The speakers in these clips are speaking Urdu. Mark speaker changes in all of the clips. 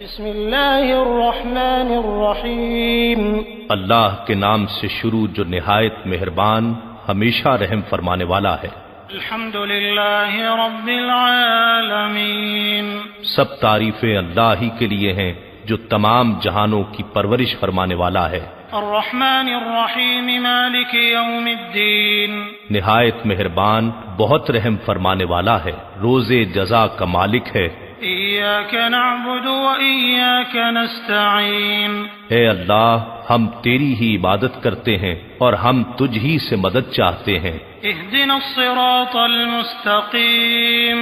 Speaker 1: بسم اللہ الرحمن الرحیم
Speaker 2: اللہ کے نام سے شروع جو نہایت مہربان ہمیشہ رحم فرمانے والا ہے۔
Speaker 1: الحمد للہ رب العالمین
Speaker 2: سب تعریفیں اللہ ہی کے لیے ہیں جو تمام جہانوں کی پرورش فرمانے والا ہے۔
Speaker 1: الرحمن الرحیم مالک یوم الدین
Speaker 2: نہایت مہربان بہت رحم فرمانے والا ہے، روز جزا کا مالک ہے۔
Speaker 1: ایاک نعبد و ایاک نستعین
Speaker 2: اے اللہ ہم تیری ہی عبادت کرتے ہیں اور ہم تجھ ہی سے مدد چاہتے ہیں۔
Speaker 1: اہدنا الصراط المستقیم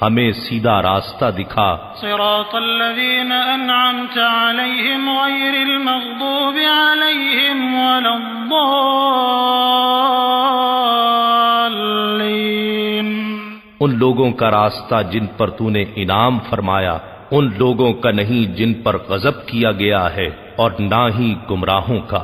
Speaker 2: ہمیں سیدھا راستہ دکھا،
Speaker 1: صراط الذین انعمت علیہم غیر المغضوب علیہم ولا الضالین
Speaker 2: ان لوگوں کا راستہ جن پر تو نے انعام فرمایا، ان لوگوں کا نہیں جن پر غضب کیا گیا ہے، اور نہ ہی گمراہوں کا۔